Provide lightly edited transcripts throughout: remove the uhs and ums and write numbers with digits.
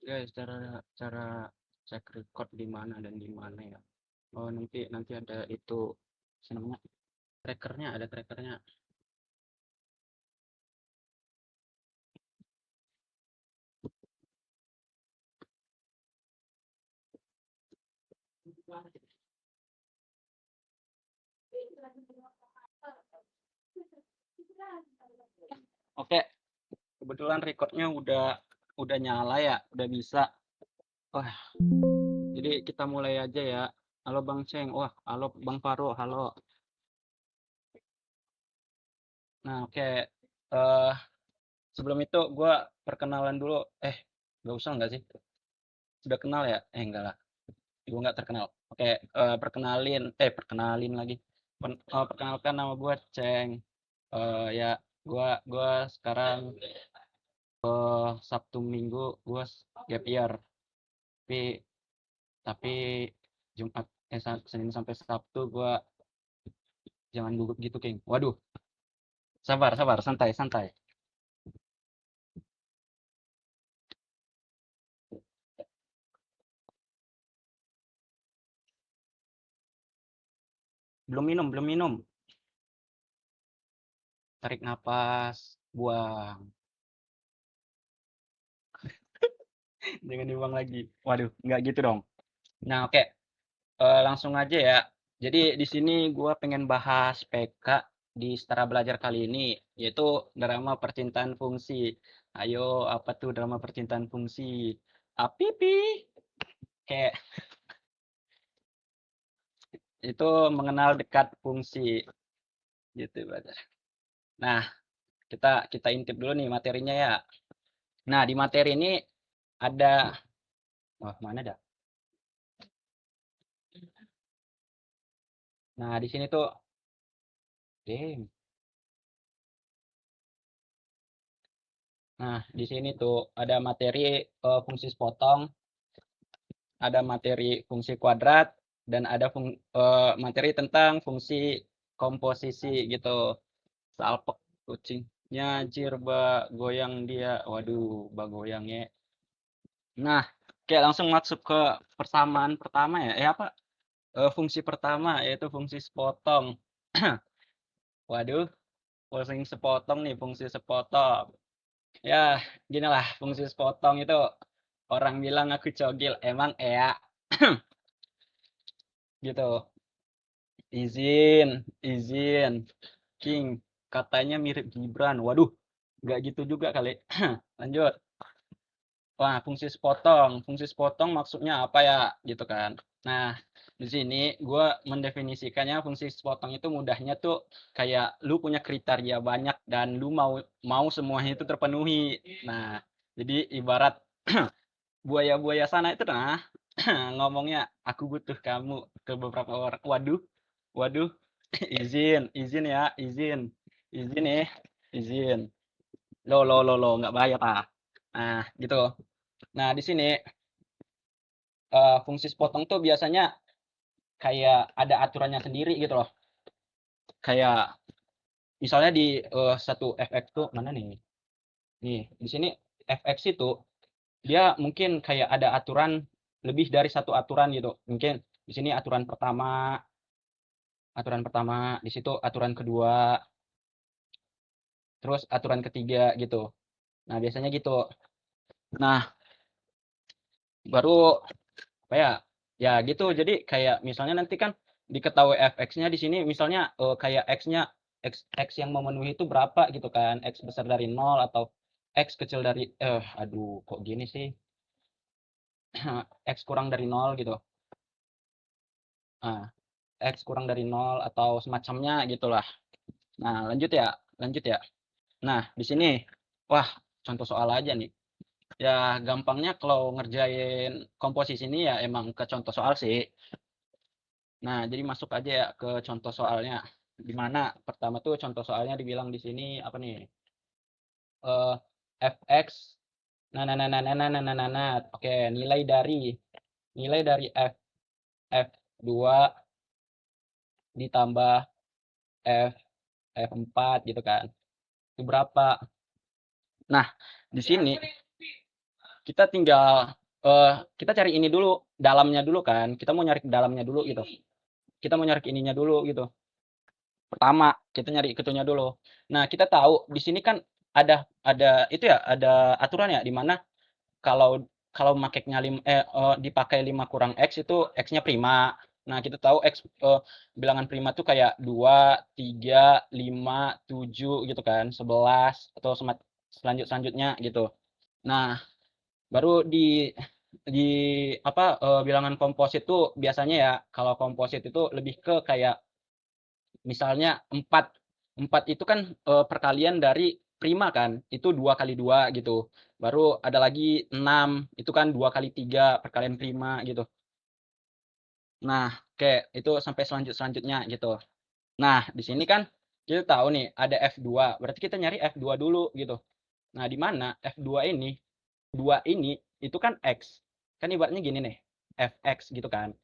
guys, cara cek record di mana dan di mana ya. Oh, nanti ada itu namanya trackernya, ada trackernya. Oke, kebetulan recordnya udah nyala ya, udah bisa. Wah, jadi kita mulai aja ya. Halo Bang Ceng, wah, halo Bang Faro, halo. Nah, oke. eh Sebelum itu gue perkenalan dulu. Gak usah nggak sih? Sudah kenal ya? Enggak lah. Gue nggak terkenal. Oke, perkenalin lagi. Perkenalkan, nama gue Ceng. Ya, gua sekarang Sabtu Minggu gue gap year. Tapi tapi Jumat, Senin sampai Sabtu gue jangan gugup gitu, King. Waduh, sabar, sabar, santai, santai. Belum minum, belum minum. Tarik napas, buang. Jangan dibuang lagi. Waduh, nggak gitu dong. Nah, oke. Langsung aja ya. Jadi di sini gue pengen bahas PK di Setara Belajar kali ini, yaitu drama percintaan fungsi. Ayo, apa tuh drama percintaan fungsi? Apipi. Kayak itu mengenal dekat fungsi gitu, Belajar. Nah, kita kita intip dulu nih materinya ya. Nah, di materi ini ada, wah, mana dah? Nah, di sini tuh, damn. Nah, di sini tuh ada materi fungsi sepotong, ada materi fungsi kuadrat, dan ada materi tentang fungsi komposisi gitu. Salpek kucing. Nyajir ba goyang dia. Waduh, ba goyangnya. Nah, kayak langsung masuk ke persamaan pertama ya. Apa? Fungsi pertama yaitu fungsi sepotong. Waduh, fungsi sepotong nih, fungsi sepotong. Ya, gini lah, fungsi sepotong itu orang bilang aku cogil, emang ya gitu. Izin, izin. King, katanya mirip Gibran. Waduh, nggak gitu juga kali. Lanjut. Wah, fungsi sepotong. Fungsi sepotong maksudnya apa ya? Gitu kan. Nah, di sini gue mendefinisikannya fungsi sepotong itu mudahnya tuh kayak lu punya kriteria banyak dan lu mau mau semuanya itu terpenuhi. Nah, jadi ibarat buaya-buaya sana itu nah ngomongnya aku butuh kamu ke beberapa orang. Waduh, waduh, izin, izin ya, izin, izin ya, izin. Lo, nggak bayar ah. Nah, gitu. Nah, di sini fungsi sepotong tuh biasanya kayak ada aturannya sendiri gitu loh. Kayak misalnya di satu FX tuh mana nih? Nih, di sini FX itu dia mungkin kayak ada aturan lebih dari satu aturan gitu. Mungkin di sini aturan pertama, di situ aturan kedua, terus aturan ketiga gitu. Nah, biasanya gitu. Nah, baru apa ya? Ya gitu. Jadi kayak misalnya nanti kan diketahui fx-nya di sini misalnya kayak x-nya x yang memenuhi itu berapa gitu kan. X besar dari nol atau x kecil dari aduh kok gini sih? X kurang dari nol gitu. Nah, x kurang dari nol atau semacamnya gitulah. Nah, lanjut ya. Nah, di sini wah, contoh soal aja nih. Ya, gampangnya kalau ngerjain komposisi ini ya emang ke contoh soal sih. Nah, jadi masuk aja ya ke contoh soalnya. Di mana pertama tuh contoh soalnya dibilang di sini apa nih? Eh fx nah. Oke, nilai dari f2 ditambah f f4 gitu kan. Itu berapa? Nah, di sini kita tinggal kita cari ini dulu, dalamnya dulu kan. Kita mau nyari ke dalamnya dulu gitu. Kita mau nyari ke ininya dulu gitu. Pertama, kita nyari itunya dulu. Nah, kita tahu di sini kan ada itu ya, ada aturan ya di mana kalau kalau makeknya dipakai 5 kurang X itu X-nya prima. Nah, kita tahu X bilangan prima tuh kayak 2, 3, 5, 7 gitu kan, 11 atau selanjutnya gitu. Nah, baru di apa, bilangan komposit tuh biasanya ya, kalau komposit itu lebih ke kayak misalnya 4 itu kan, perkalian dari prima kan, itu 2 kali 2 gitu. Baru ada lagi 6, itu kan 2 kali 3 perkalian prima gitu. Nah, oke, itu sampai selanjutnya gitu. Nah, di sini kan kita tahu nih ada F2, berarti kita nyari F2 dulu gitu. Nah, di mana F2 ini, 2 ini itu kan X. Kan ibaratnya gini nih, Fx gitu kan.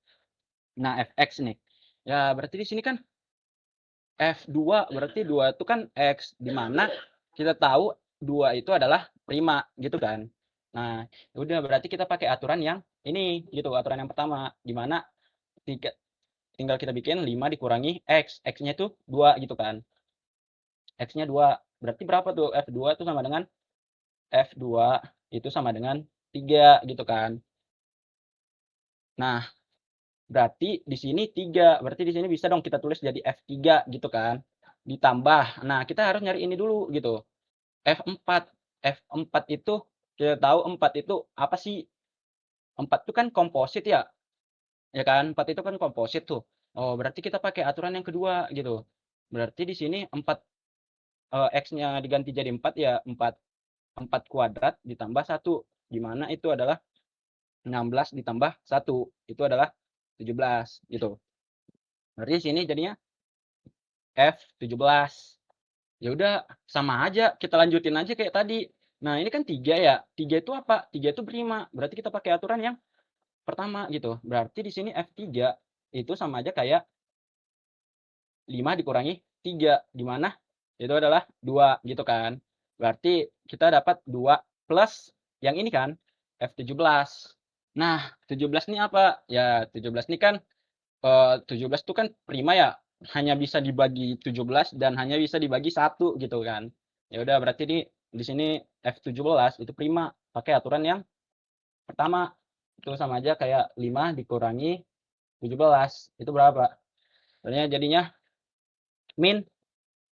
Nah, Fx nih. Ya berarti di sini kan F2 berarti 2 itu kan X, di mana kita tahu 2 itu adalah prima gitu kan. Nah, ya udah berarti kita pakai aturan yang ini gitu, aturan yang pertama, di mana tinggal kita bikin 5 dikurangi X, X-nya itu 2 gitu kan. X-nya 2, berarti berapa tuh? F2 itu sama dengan F2 itu sama dengan 3 gitu kan. Nah, berarti di sini 3, berarti di sini bisa dong kita tulis jadi F3 gitu kan. Ditambah, nah kita harus nyari ini dulu gitu. F4. F4 itu kita tahu 4 itu apa sih? 4 itu kan komposit ya, ya kan? 4 itu kan komposit tuh. Oh, berarti kita pakai aturan yang kedua gitu. Berarti di sini 4 X-nya diganti jadi 4 ya 4 kuadrat ditambah 1, di mana itu adalah 16 ditambah 1, itu adalah 17 gitu. Berarti di sini jadinya F17. Ya udah sama aja, kita lanjutin aja kayak tadi. Nah, ini kan 3 ya, 3 itu apa? 3 itu prima, berarti kita pakai aturan yang pertama gitu. Berarti di sini F3 itu sama aja kayak 5 dikurangi 3, di mana itu adalah 2 gitu kan. Berarti kita dapat 2 plus yang ini kan, F17. Nah, 17 ini apa? Ya 17 ini kan 17 itu kan prima ya, hanya bisa dibagi 17 dan hanya bisa dibagi 1 gitu kan. Ya udah berarti di sini F17 itu prima, pakai aturan yang pertama. Itu sama aja kayak 5 dikurangi 17, itu berapa? Sebenarnya jadinya min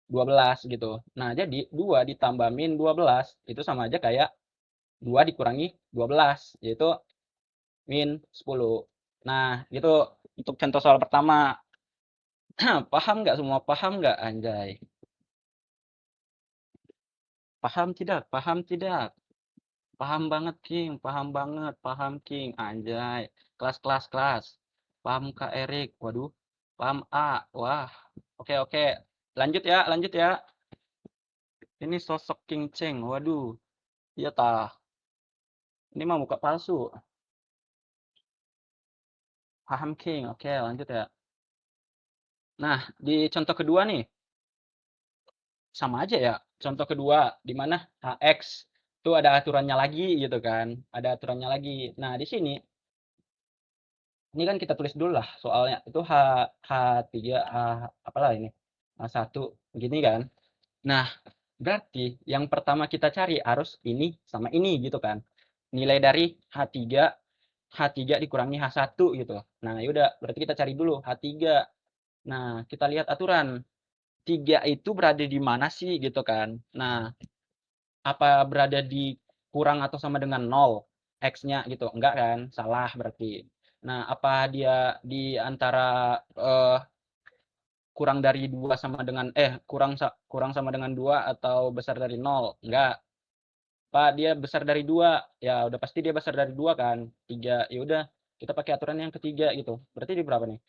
12 gitu. Nah, jadi 2 ditambah min 12 itu sama aja kayak 2 dikurangi 12, yaitu min 10. Nah, gitu untuk contoh soal pertama. Paham nggak semua? Paham nggak? Anjay. Paham tidak? Paham tidak? Paham banget, King. Paham banget. Paham, King. Anjay. Kelas, kelas, kelas. Paham, Kak Erik. Waduh. Paham, A. Wah. Oke, oke. Lanjut ya, lanjut ya. Ini sosok King Cheng. Waduh. Iya tah. Ini mah muka palsu. Paham, King. Oke, lanjut ya. Nah, di contoh kedua nih. Sama aja ya. Contoh kedua, di mana HX itu ada aturannya lagi gitu kan. Ada aturannya lagi. Nah, di sini ini kan kita tulis dulu lah soalnya. Itu H3, apalah ini. H1 gini kan. Nah, berarti yang pertama kita cari harus ini sama ini gitu kan. Nilai dari H3 dikurangi H1 gitu. Nah, yaudah berarti kita cari dulu H3. Nah, kita lihat aturan. 3 itu berada di mana sih gitu kan. Nah, apa berada di kurang atau sama dengan 0 X-nya gitu? Enggak kan? Salah berarti. Nah, apa dia di antara kurang dari 2 sama dengan kurang sama dengan 2 atau besar dari 0? Enggak. Pak, dia besar dari 2. Ya udah pasti dia besar dari 2 kan? 3. Ya udah, kita pakai aturan yang ketiga gitu. Berarti di berapa nih?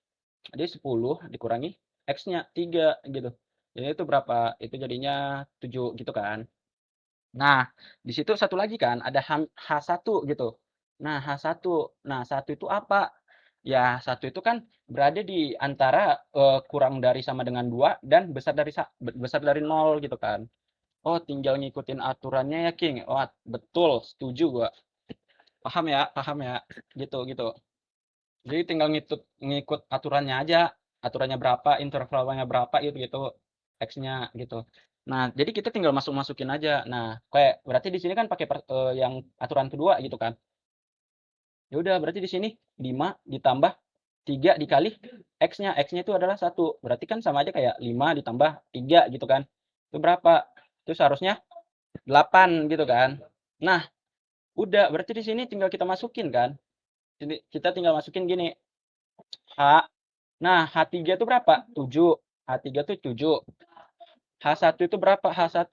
Dia 10 dikurangi X-nya 3 gitu. Jadi itu berapa? Itu jadinya 7 gitu kan. Nah, di situ satu lagi kan ada H1 gitu. Nah, H1. Nah, satu itu apa? Ya, satu itu kan berada di antara, kurang dari sama dengan 2 dan besar dari 0 gitu kan. Oh, tinggal ngikutin aturannya ya, King. Wah, betul, setuju gua. Paham ya? Paham ya? Gitu gitu. Jadi tinggal ngikut aturannya aja, aturannya berapa, intervalnya berapa gitu gitu, X-nya gitu. Nah, jadi kita tinggal masukin aja. Nah, kayak berarti di sini kan pakai yang aturan kedua gitu kan. Ya udah berarti di sini 5 ditambah 3 dikali X-nya. X-nya itu adalah 1. Berarti kan sama aja kayak 5 ditambah 3 gitu kan. Itu berapa? Itu seharusnya 8 gitu kan. Nah, udah berarti di sini tinggal kita masukin kan. Jadi kita tinggal masukin gini, H. Nah, H3 itu berapa? 7. H3 itu 7. H1 itu berapa? H1.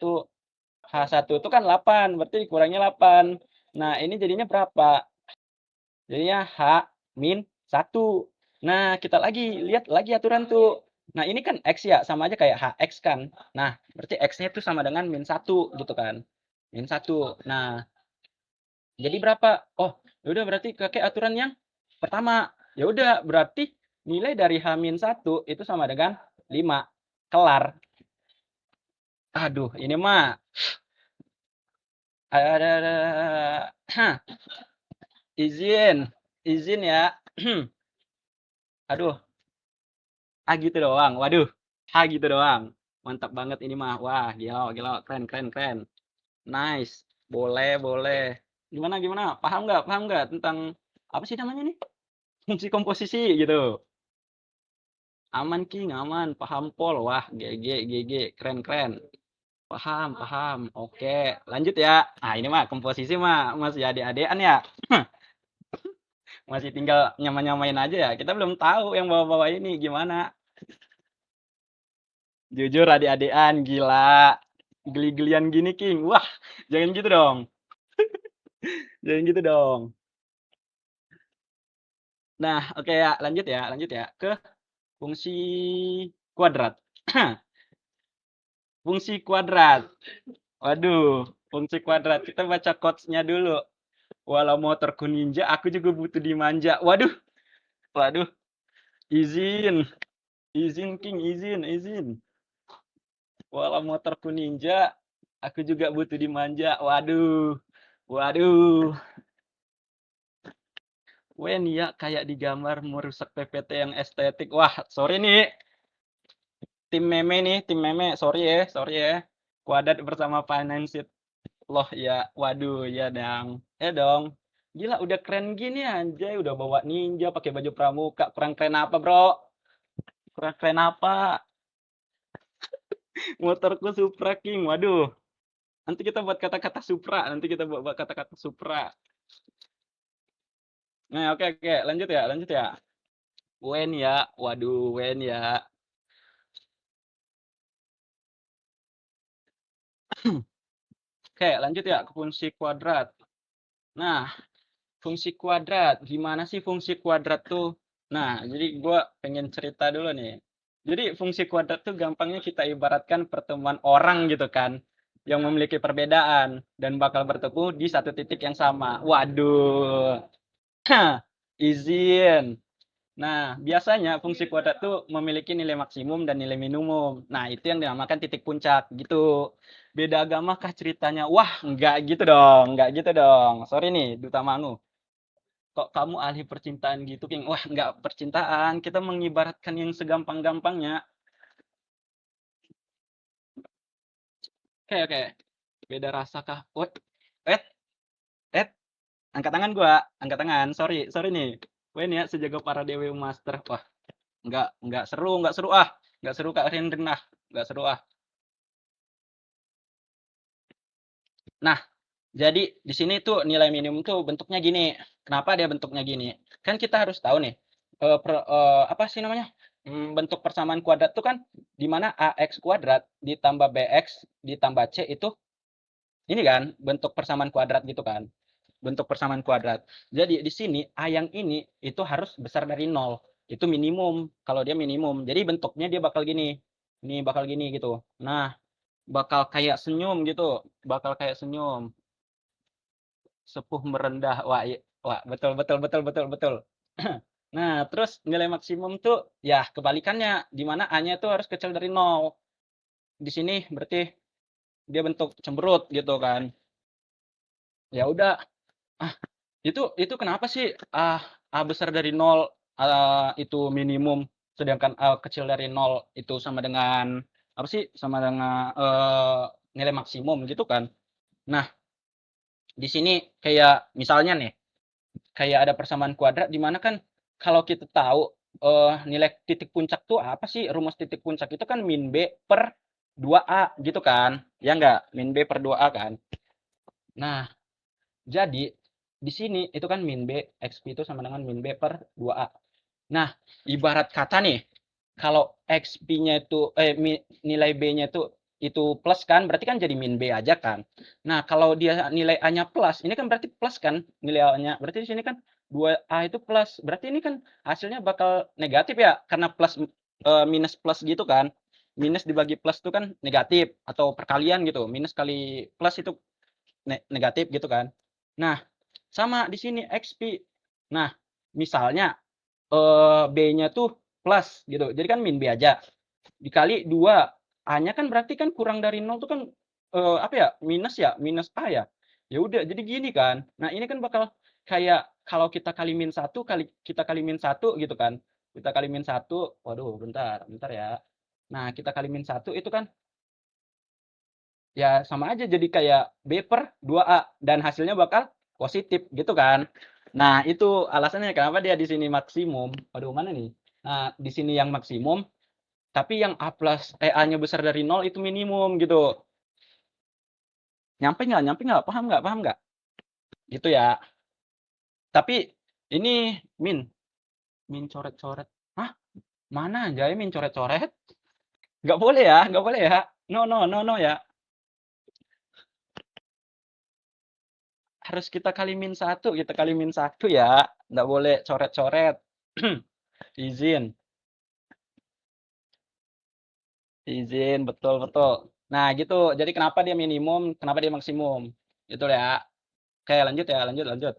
H1 itu kan 8, berarti kurangnya 8. Nah, ini jadinya berapa? Jadinya H min 1. Nah, kita lihat lagi aturan tuh. Nah, ini kan X ya, sama aja kayak HX kan. Nah, berarti X-nya itu sama dengan min 1 gitu kan. Min 1. Nah, jadi berapa? Oh, ya udah berarti pakai aturan yang pertama. Ya udah, berarti nilai dari H-1 itu sama dengan 5. Kelar. Aduh, ini mah ada izin ya. Aduh, gitu doang. Waduh, gitu doang. Mantap banget ini mah. Wah, gila, gila, keren, keren, keren. Nice. Boleh, boleh. Gimana, gimana? Paham nggak tentang apa sih namanya nih? Fungsi komposisi gitu. Aman King, aman. Paham Pol. Wah, GG, GG. Keren, keren. Paham, paham. Oke, lanjut ya. Nah, ini mah komposisi mah masih adik-adikan ya. Masih tinggal nyamain aja ya. Kita belum tahu yang bawa-bawa ini gimana. Jujur adik-adikan, gila. Geli-gelian gini, King. Wah, jangan gitu dong. Jangan gitu dong. Nah, oke ya, lanjut ya, lanjut ya. Ke fungsi kuadrat. Fungsi kuadrat. Waduh, fungsi kuadrat. Kita baca quotes-nya dulu. Walau motorku ninja, aku juga butuh dimanja. Waduh, waduh. Izin, izin King, izin, izin. Walau motorku ninja, aku juga butuh dimanja. Waduh, waduh. Wen ya kayak digambar merusak PPT yang estetik. Wah, sorry nih. Tim meme nih, tim meme. Sorry ya, sorry ya. Kuadrat bersama Finance loh ya. Waduh, ya dong. Dong. Gila, udah keren gini anjay. Udah bawa ninja, pakai baju pramuka. Kurang keren apa, bro? Kurang keren apa? Motorku Supra King. Waduh. Nanti kita buat kata-kata Supra. Nanti kita buat kata-kata Supra. Nah, oke, oke. Lanjut ya, lanjut ya. Wen ya. Waduh, Wen ya. Oke, lanjut ya ke fungsi kuadrat. Nah, fungsi kuadrat. Gimana sih fungsi kuadrat tuh? Nah, jadi gue pengen cerita dulu nih. Jadi fungsi kuadrat tuh gampangnya kita ibaratkan pertemuan orang gitu kan. Yang memiliki perbedaan dan bakal bertemu di satu titik yang sama. Waduh. Izin. Nah, biasanya fungsi kuadrat tuh memiliki nilai maksimum dan nilai minimum. Nah, itu yang dinamakan titik puncak gitu. Beda agama kah ceritanya? Wah, enggak gitu dong, enggak gitu dong. Sorry nih, Duta Mangu. Kok kamu ahli percintaan gitu, King? Wah, enggak percintaan. Kita mengibaratkan yang segampang-gampangnya. Oke, oke. Beda rasa kah? Wait, eh, eh, angkat tangan gua, angkat tangan. Sorry, sorry nih. Gue nih ya sejago para dewi master. Wah, enggak seru, enggak seru ah. Enggak seru Kak Rinrin ah. Enggak seru ah. Nah, jadi di sini tuh nilai minimum tuh bentuknya gini. Kenapa dia bentuknya gini? Kan kita harus tahu nih, apa sih namanya? Bentuk persamaan kuadrat tuh kan di mana AX kuadrat ditambah BX ditambah C itu ini kan bentuk persamaan kuadrat gitu kan. Bentuk persamaan kuadrat. Jadi di sini A yang ini itu harus besar dari 0. Itu minimum. Kalau dia minimum. Jadi bentuknya dia bakal gini. Ini bakal gini gitu. Nah, bakal kayak senyum gitu. Bakal kayak senyum. Sepuh merendah. Wah, wah, betul, betul, betul, betul, betul. Nah, terus nilai maksimum tuh ya kebalikannya, di mana A-nya itu harus kecil dari 0. Di sini berarti dia bentuk cemberut gitu kan. Ya udah, Itu kenapa sih, A besar dari nol itu minimum, sedangkan A kecil dari nol itu sama dengan, apa sih, sama dengan, nilai maksimum gitu kan. Nah, di sini kayak misalnya nih, kayak ada persamaan kuadrat di mana kan kalau kita tahu, nilai titik puncak tuh apa sih, rumus titik puncak itu kan min B per 2A gitu kan, ya nggak? Min B per 2A kan. Nah, jadi di sini itu kan min B, XP itu sama dengan min B per 2A. Nah, ibarat kata nih, kalau XP-nya itu nilai B-nya itu plus kan, berarti kan jadi min B aja kan. Nah, kalau dia nilai A-nya plus, ini kan berarti plus kan nilai A-nya. Berarti di sini kan 2A itu plus. Berarti ini kan hasilnya bakal negatif ya, karena plus minus plus gitu kan. Minus dibagi plus itu kan negatif atau perkalian gitu. Minus kali plus itu negatif gitu kan. Nah, sama di sini XP. Nah, misalnya B-nya tuh plus gitu. Jadi kan min B aja. Dikali 2, A-nya kan berarti kan kurang dari 0 tuh kan apa ya? Minus A ya. Ya udah jadi gini kan. Nah, ini kan bakal kayak kalau kita kali min satu kali kita kali min satu gitu kan. Kita kali min satu, waduh bentar, bentar ya. Nah, kita kali min satu itu kan ya sama aja jadi kayak B per 2A dan hasilnya bakal positif gitu kan. Nah, itu alasannya kenapa dia di sini maksimum. Waduh, mana nih? Nah, di sini yang maksimum, tapi yang A-nya besar dari nol itu minimum gitu. Nyampe nggak? Nyampe nggak? Paham nggak? Paham nggak? Gitu ya. Tapi ini Min, Min coret-coret. Hah? Mana anjay Min coret-coret? Nggak boleh ya, nggak boleh ya. No, no, no, no ya. Harus kita kali min satu, kita kali min satu ya. Nggak boleh coret-coret. Izin, izin, betul, betul. Nah, gitu. Jadi kenapa dia minimum, kenapa dia maksimum? Gitu ya. Oke, lanjut ya, lanjut, lanjut.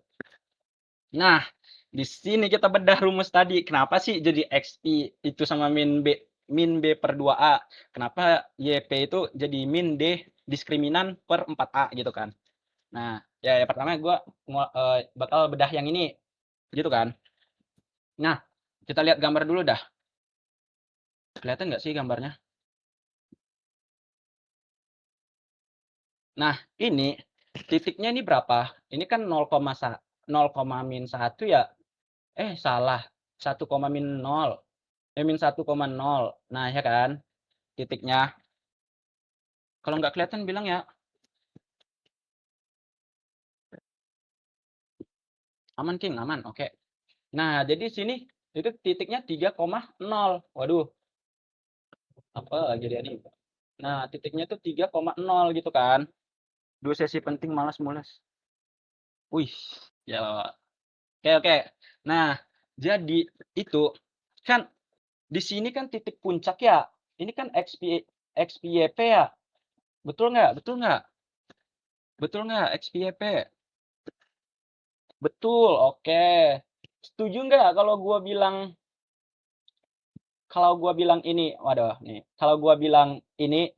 Nah, di sini kita bedah rumus tadi. Kenapa sih jadi XI itu sama min B per 2A? Kenapa YP itu jadi min D diskriminan per 4A gitu kan? Nah, ya pertama gue bakal bedah yang ini gitu kan. Nah, kita lihat gambar dulu dah. Kelihatan nggak sih gambarnya? Nah, ini titiknya ini berapa? Ini kan 0,1 ya. Salah. 1, min 0. Min 1,0. Nah, ya kan? Titiknya. Kalau nggak kelihatan bilang ya. Aman, King. Aman. Oke. Nah, jadi sini itu titiknya 3,0. Waduh. Apa lagi dia nih? Nah, titiknya tuh 3,0 gitu kan. Dua sesi penting malas mulas. Wih. Ya. Oke, oke. Nah, jadi itu kan di sini kan titik puncak ya. Ini kan XPYP ya. Betul nggak? Betul nggak? Betul nggak XPYP? Betul, oke. Setuju nggak kalau gua bilang ini, waduh nih, kalau gua bilang ini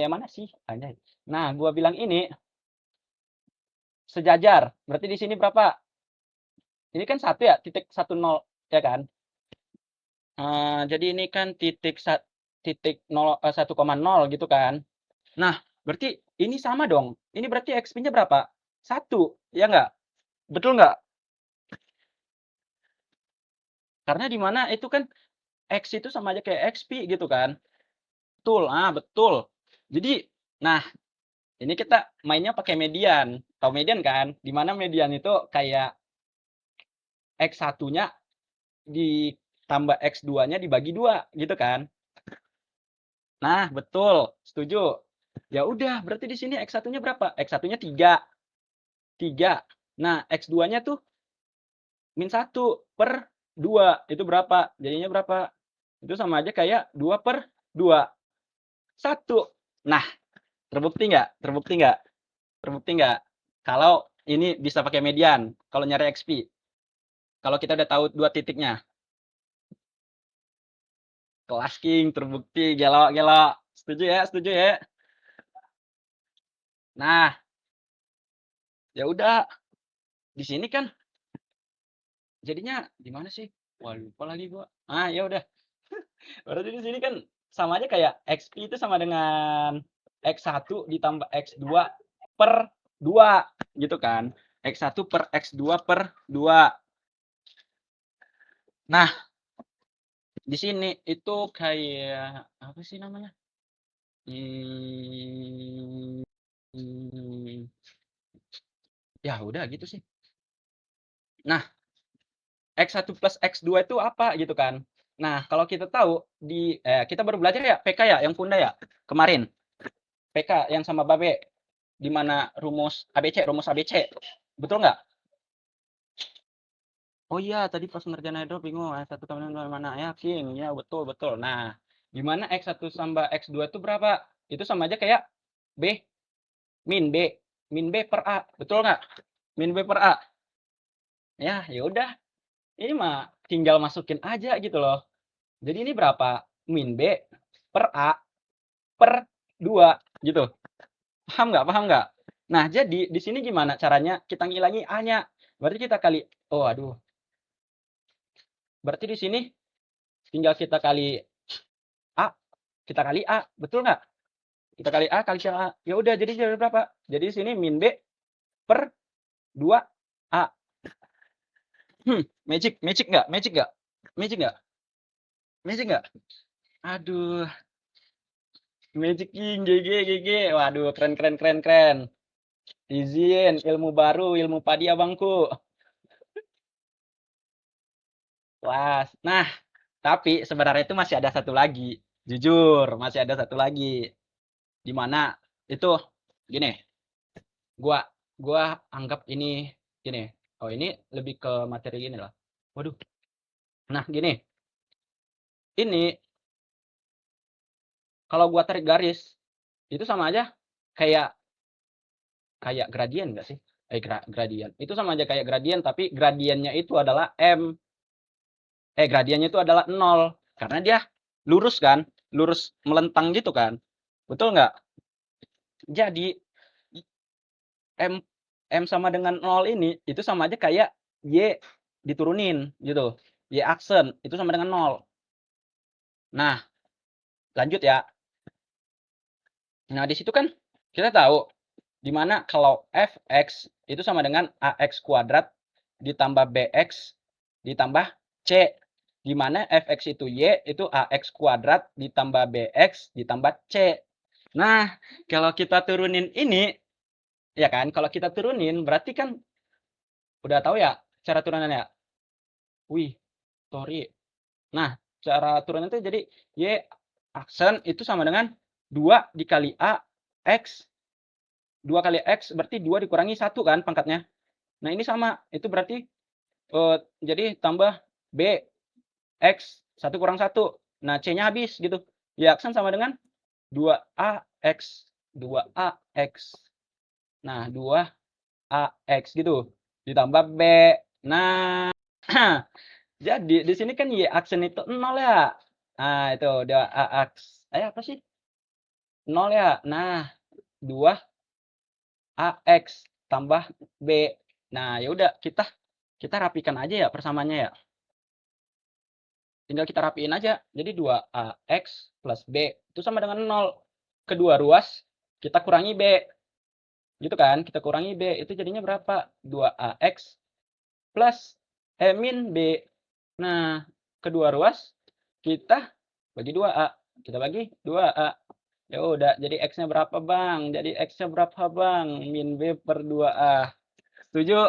yang mana sih? Anjay. Nah, gua bilang ini sejajar. Berarti di sini berapa? Ini kan satu ya, titik 10 ya kan? Jadi ini kan titik 1,0 gitu kan. Nah, berarti ini sama dong. Ini berarti XP-nya berapa? 1, ya nggak? Betul nggak? Karena di mana itu kan X itu sama aja kayak XP gitu kan. Betul, betul. Jadi, nah ini kita mainnya pakai median. Tahu median kan? Di mana median itu kayak X1-nya ditambah X2-nya dibagi 2 gitu kan. Nah, betul. Setuju. Ya udah, berarti di sini X1-nya berapa? X1-nya 3. 3. Nah, X2-nya tuh min 1 per 2. Itu berapa? Jadinya berapa? Itu sama aja kayak 2 per 2. 1. Nah, terbukti nggak? Terbukti nggak? Terbukti nggak? Kalau ini bisa pakai median, kalau nyari XP. Kalau kita udah tahu dua titiknya. Kelas King, terbukti. Gelo, gelo. Setuju ya? Setuju ya? Nah, Ya udah, di sini kan jadinya gimana sih? Wah, lupa lagi gua. Ya udah. Berarti di sini kan sama aja kayak XP itu sama dengan X1 ditambah X2 per 2 gitu kan. X1 per X2 per 2. Nah, di sini itu kayak apa sih namanya? Hmm, ya udah gitu sih. Nah, X1 plus X2 itu apa gitu kan. Nah, kalau kita tahu kita baru belajar ya PK ya yang Funda ya kemarin. PK yang sama Babe di mana rumus ABC. Betul nggak? Oh iya, tadi pas ngerjain hydro bingung X1 kalian mana ya, King. Ya, betul betul. Nah, gimana X1 tambah X2 itu berapa? Itu sama aja kayak B min B min B per A. Betul nggak? Min B per A. Ya udah. Ini mah tinggal masukin aja gitu loh. Jadi ini berapa? Min B per A per 2 gitu. Paham nggak? Nah, jadi di sini gimana caranya kita ngilangi A-nya? Berarti kita kali oh aduh. Berarti di sini tinggal kita kali A, betul nggak? Kita kali A kali A. Ya udah jadi berapa? Jadi di sini min B per 2 A. Magic, magic nggak? Magic nggak? Magic nggak? Magic nggak? Aduh, Magic King, GG. Waduh, keren. Izin, ilmu baru, ilmu padi abangku. Wah, nah, tapi sebenarnya itu masih ada satu lagi. Jujur, masih ada satu lagi. Di mana itu gini, gua gua anggap ini gini. Oh, ini lebih ke materi gini lah. Waduh. Nah, gini. Ini kalau gua tarik garis itu sama aja kayak kayak gradien enggak sih? Gradien. Itu sama aja kayak gradien tapi gradiennya itu adalah gradiennya itu adalah 0 karena dia lurus kan, lurus melentang gitu kan. Betul nggak? Jadi M M sama dengan 0 ini itu sama aja kayak Y diturunin gitu. Y aksen itu sama dengan 0. Nah, lanjut ya. Nah, di situ kan kita tahu di mana kalau fx itu sama dengan ax kuadrat ditambah bx ditambah c. Di mana fx itu y itu ax kuadrat ditambah bx ditambah c. Nah, kalau kita turunin ini ya kan, kalau kita turunin berarti kan udah tahu ya cara turunannya. Wih, sorry. Nah, cara turunan itu jadi y aksen itu sama dengan 2 dikali a x 2 kali x berarti 2 dikurangi 1 kan pangkatnya. Nah, ini sama. Itu berarti jadi tambah b x 1 kurang 1. Nah, c-nya habis gitu. Y aksen sama dengan 2ax 2ax. Nah, 2ax gitu. Ditambah b. Nah, jadi di sini kan y aksen itu 0 ya. Nah, itu 2ax. Apa sih? 0 ya. Nah, 2ax tambah b. Nah, ya udah kita rapikan aja ya persamaannya ya. Tinggal kita rapiin aja. Jadi 2ax plus b itu sama dengan 0. Kedua ruas kita kurangi b. Gitu kan? Kita kurangi b. Itu jadinya berapa? 2ax plus min b. Nah, kedua ruas kita bagi 2a. Kita bagi 2a. Ya udah, jadi x-nya berapa, Bang? Jadi x-nya berapa, Bang? Min b per 2a. Setuju?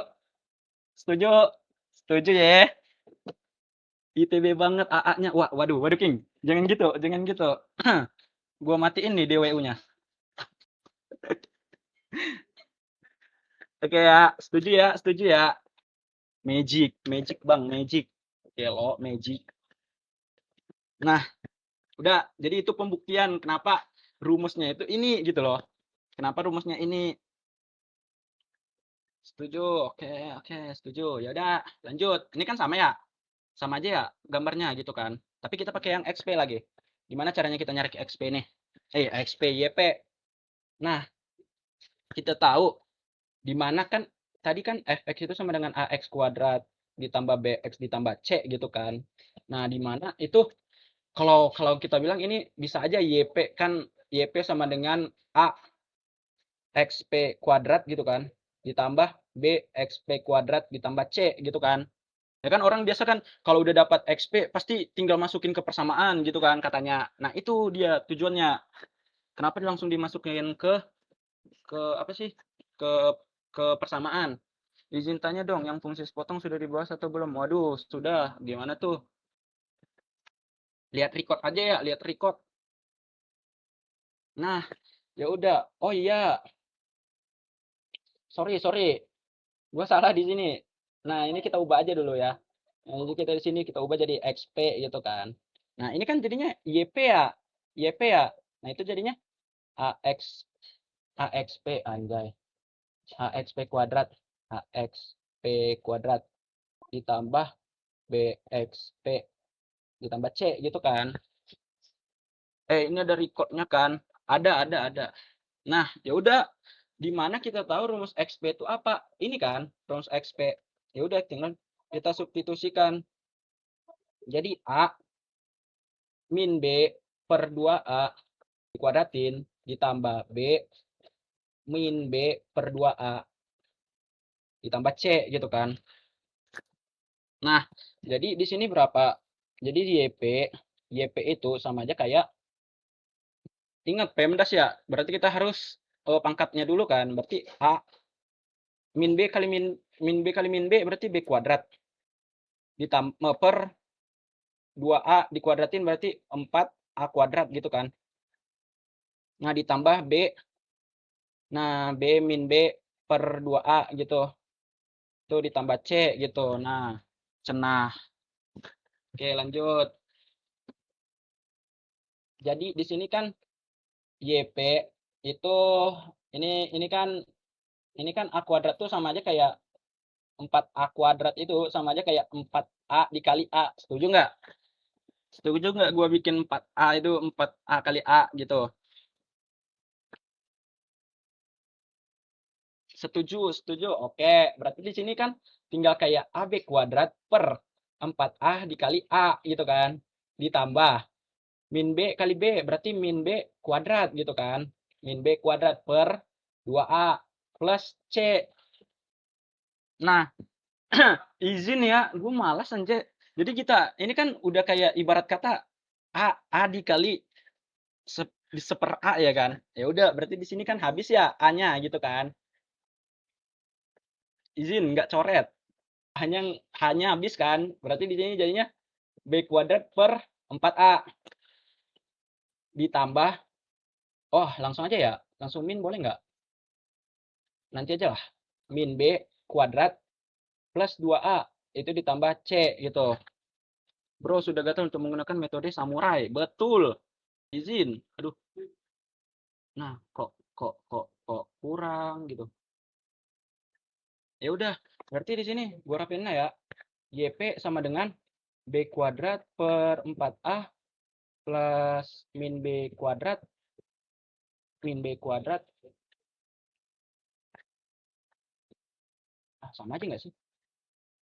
Setuju? Setuju ya? ITB banget AA-nya. Waduh, King. Jangan gitu. Gua matiin nih DWU-nya. Oke ya, setuju ya. Magic Bang, magic. Oke lo, magic. Nah, udah. Jadi itu pembuktian kenapa rumusnya itu ini gitu loh. Kenapa rumusnya ini? Setuju. Oke, setuju. Ya udah, lanjut. Ini kan sama ya? Sama aja ya gambarnya gitu kan. Tapi kita pakai yang XP lagi. Gimana caranya kita nyari XP nih? XP YP. Nah, kita tahu di mana kan tadi kan fx itu sama dengan ax kuadrat ditambah bx ditambah c gitu kan. Nah, di mana itu kalau kalau kita bilang ini bisa aja YP kan, YP sama dengan A XP kuadrat gitu kan, ditambah B XP kuadrat ditambah C gitu kan. Ya kan orang biasa kan kalau udah dapat XP pasti tinggal masukin ke persamaan gitu kan katanya. Nah, itu dia tujuannya. Kenapa langsung dimasukin ke apa sih? Ke persamaan. Izin tanya dong, yang fungsi sepotong sudah dibahas atau belum? Waduh, sudah. Gimana tuh? Lihat record aja ya, lihat record. Nah, ya udah. Oh iya, sorry. Gua salah di sini. Nah, ini kita ubah aja dulu ya. Nah, ini kita di sini kita ubah jadi XP gitu kan. Nah, ini kan jadinya YP ya. YP ya. Nah, itu jadinya AX AXP anjay. AXP kuadrat. AXP kuadrat ditambah BXP ditambah C gitu kan. Ini ada recordnya kan? Ada. Nah, ya udah. Di mana kita tahu rumus XP itu apa? Ini kan rumus XP. Ya udah tinggal kita substitusikan. Jadi A min B per 2A dikuadratin ditambah B min B per 2A ditambah C gitu kan. Nah, jadi di sini berapa? Jadi YP itu sama aja kayak, ingat PEMDAS ya, berarti kita harus pangkatnya dulu kan, berarti A min B kali min B berarti B kuadrat ditambah per 2A dikuadratin berarti 4A kuadrat gitu kan. Nah, ditambah B, nah B min B per 2A gitu. Itu ditambah C gitu. Nah, cenah. Oke, lanjut. Jadi di sini kan YP itu ini kan A kuadrat tuh sama aja kayak 4A kuadrat itu sama aja kayak 4A dikali A. Setuju nggak? Setuju nggak gua bikin 4A itu 4A kali A gitu? Setuju. Oke, berarti di sini kan tinggal kayak AB kuadrat per 4A dikali A gitu kan. Ditambah min B kali B berarti min B kuadrat gitu kan. Min B kuadrat per 2A plus C. Nah, izin ya, gue malas anjir. Jadi kita ini kan udah kayak ibarat kata A dikali seper A ya kan. Ya udah berarti di sini kan habis ya A-nya gitu kan. Izin nggak coret. Hanya habis kan. Berarti di sini jadinya B kuadrat per 4A ditambah, oh langsung aja ya, langsung min boleh nggak? Nanti aja lah. Min B kuadrat plus 2A itu ditambah C gitu. Bro, sudah gatal untuk menggunakan metode samurai. Betul. Izin. Aduh. Nah, kok kurang gitu. Ya udah, berarti di sini gua rapiin ya. YP sama dengan B kuadrat per 4A plus min B kuadrat sama aja nggak sih?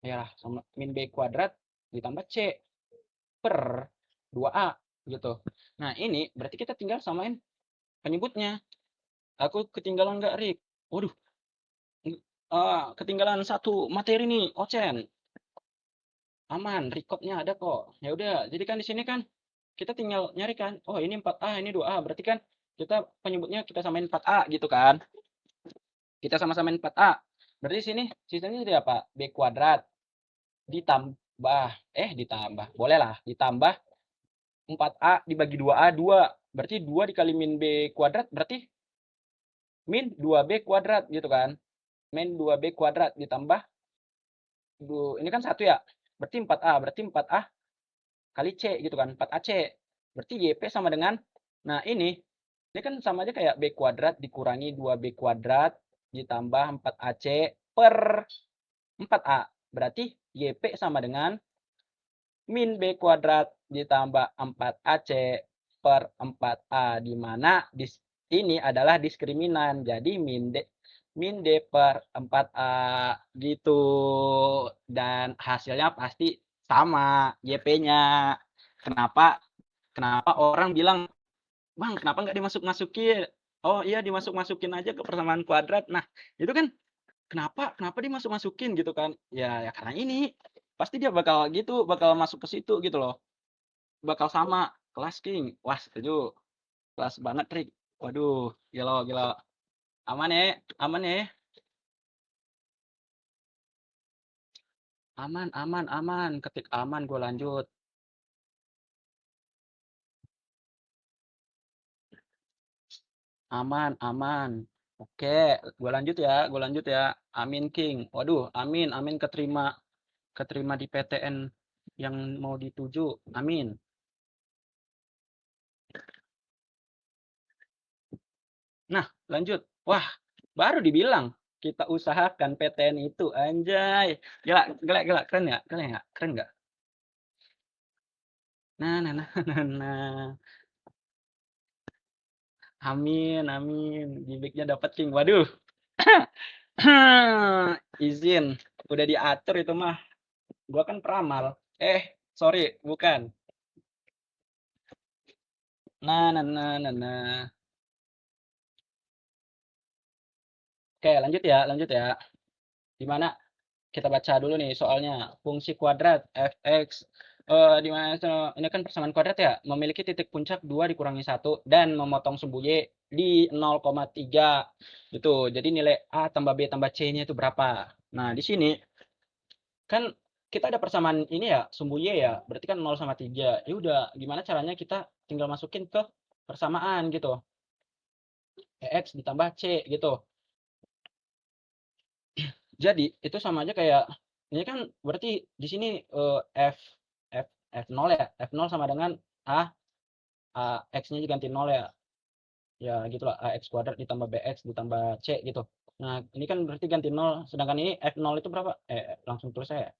Ya, sama min B kuadrat ditambah C per 2A gitu. Nah, ini berarti kita tinggal samain penyebutnya. Aku ketinggalan nggak, Rik? Waduh, ketinggalan satu materi nih, Ocen. Aman, recordnya ada kok. Ya udah, jadi kan di sini kan kita tinggal nyari kan, oh ini 4A, ini 2A, berarti kan kita penyebutnya kita samain 4A gitu kan. Kita sama-samain 4A. Berarti di sini sistemnya jadi apa? B kuadrat ditambah, boleh lah, ditambah 4A dibagi 2A, 2. Berarti 2 dikali min B kuadrat, berarti min 2B kuadrat gitu kan. Min 2B kuadrat ditambah, ini kan 1 ya, berarti 4A. Berarti 4A kali C gitu kan, 4AC. Berarti YP sama dengan, nah ini kan sama aja kayak B kuadrat dikurangi 2B kuadrat ditambah 4AC per 4A. Berarti YP sama dengan min B kuadrat ditambah 4AC per 4A, di mana ini adalah diskriminan. Jadi min D per 4A gitu. Dan hasilnya pasti sama YP-nya. Kenapa orang bilang, "Bang, kenapa nggak dimasuk-masukin?" Oh iya, dimasuk-masukin aja ke persamaan kuadrat. Nah, itu kan kenapa dimasuk-masukin gitu kan. Ya karena ini, pasti dia bakal gitu, bakal masuk ke situ gitu loh. Bakal sama, kelas King. Wah setuju, kelas banget Trik. Waduh, gila gila. Aman ya, aman ya. Aman, ketik aman gue lanjut. Aman. Oke, gue lanjut ya. Amin King. Waduh, amin keterima di PTN yang mau dituju. Amin. Nah, lanjut. Wah, baru dibilang kita usahakan PTN itu, anjay. Gila, keren ya? Keren nggak? Nah. Amin. Gimiknya dapat King. Waduh. Izin, udah diatur itu mah. Gua kan peramal. Sorry, bukan. Nah. Oke, lanjut ya. Di mana kita baca dulu nih soalnya. Fungsi kuadrat fx di mana ini kan persamaan kuadrat ya, memiliki titik puncak 2 dikurangi 1 dan memotong sumbu y di 0,3 gitu. Jadi nilai a tambah b tambah c-nya itu berapa? Nah, di sini kan kita ada persamaan ini ya, sumbu y ya, berarti kan 0 sama 3. Ya udah, gimana caranya kita tinggal masukin ke persamaan gitu. X ditambah C gitu. Jadi itu sama aja kayak ini kan berarti di sini f f f0 ya. F0 sama dengan a x-nya diganti 0 ya. Ya gitulah, ax kuadrat ditambah bx ditambah c gitu. Nah, ini kan berarti ganti 0, sedangkan ini f0 itu berapa? Langsung tulis saya.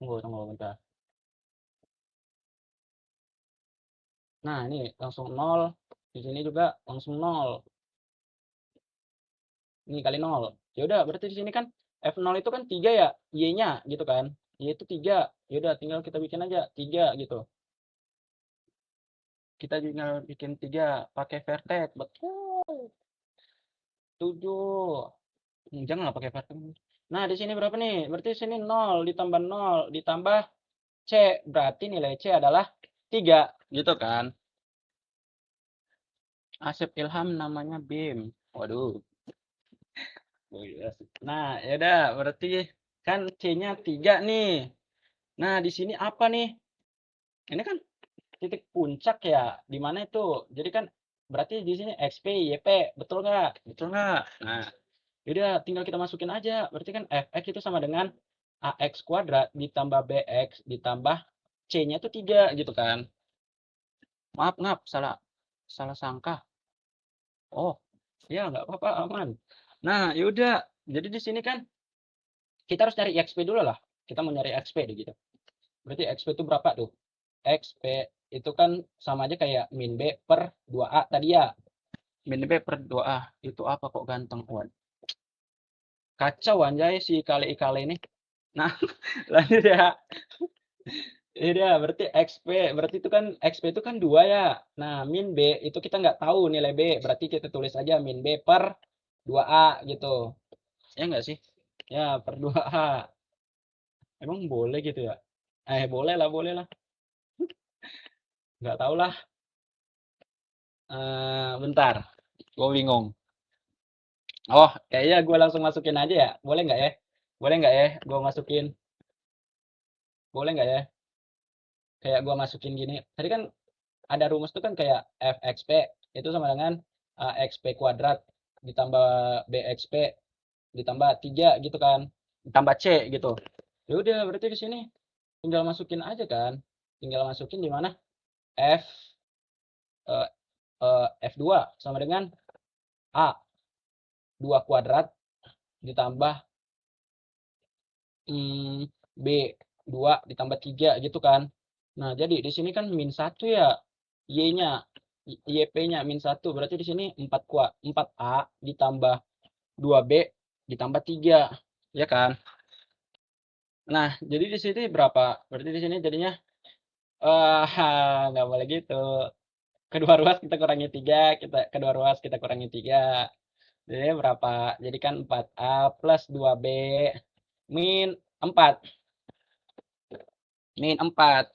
Tunggu bentar. Nah, ini langsung 0. Di sini juga langsung 0. Ini kali 0. Ya udah, berarti di sini kan f0 itu kan 3 ya, y-nya gitu kan. Y itu 3. Ya udah, tinggal kita bikin aja 3 gitu. Kita tinggal bikin 3 pakai vertex. Betul. 7. Janganlah pakai vertex. Nah, di sini berapa nih? Berarti di sini 0 ditambah 0 ditambah C. Berarti nilai C adalah 3 gitu kan. Asep Ilham namanya Bim. Waduh. Nah, ya udah berarti kan C-nya 3 nih. Nah, di sini apa nih? Ini kan titik puncak ya. Di mana itu? Jadi kan berarti di sini XP, YP, betul nggak? Betul nggak? Nah, udah tinggal kita masukin aja. Berarti kan fx itu sama dengan ax kuadrat ditambah bx ditambah c-nya itu 3 gitu kan. Maaf, salah sangka. Oh, ya nggak apa-apa, aman. Nah, yaudah. Jadi di sini kan kita harus cari XP dulu lah. Kita mau nyari XP deh gitu. Berarti XP itu berapa tuh? XP itu kan sama aja kayak min B per 2A tadi ya. Min B per 2A. Itu apa kok ganteng? Waduh. Kacau anjay si kali-kali ini. Nah, lanjut ya. Iya, berarti XP. Berarti itu kan XP itu kan 2 ya. Nah, min B itu kita nggak tahu nilai B. Berarti kita tulis aja min B per 2A gitu. Ya nggak sih? Ya, per 2A. Emang boleh gitu ya? Boleh lah. Nggak tahu lah. Bentar. Gue bingung. Oh, kayaknya gue langsung masukin aja ya. Boleh nggak ya? Gue masukin. Boleh nggak ya? Kayak gue masukin gini. Tadi kan ada rumus tuh kan kayak fxp itu sama dengan xp kuadrat ditambah bxp ditambah 3 gitu kan. Ditambah c gitu. Ya udah berarti di sini tinggal masukin aja kan. Tinggal masukin di mana? F eh, F2 sama dengan A 2 kuadrat ditambah B 2 ditambah 3 gitu kan. Nah, jadi di sini kan min 1 ya. Y-nya, YP-nya min 1. Berarti di sini 4A ditambah 2B ditambah 3, ya kan? Nah, jadi di sini berapa? Berarti di sini jadinya nggak boleh gitu. Kedua ruas kita kurangi 3, kedua ruas kita kurangi 3. Jadinya berapa? Jadi kan 4A plus 2B min 4. Min 4.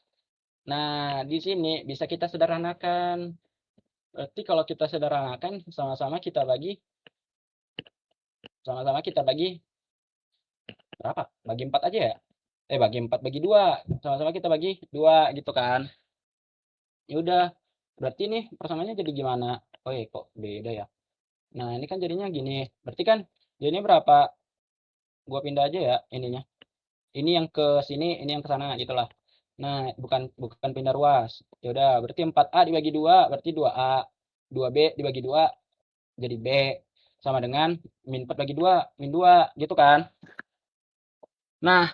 Nah, di sini bisa kita sederhanakan. Berarti kalau kita sederhanakan, sama-sama kita bagi berapa? Bagi 4 aja ya? Bagi 4 bagi 2. Sama-sama kita bagi 2 gitu kan. Ya udah. Berarti nih persamaannya jadi gimana? Oh, kok beda ya? Nah, ini kan jadinya gini. Berarti kan jadinya berapa? Gua pindah aja ya ininya. Ini yang ke sini, ini yang ke sana gitulah. Nah, bukan bukan pindah ruas. Ya udah, berarti 4A dibagi 2 berarti 2A. 2B dibagi 2 jadi B sama dengan min 4 bagi 2 min 2 gitu kan. Nah,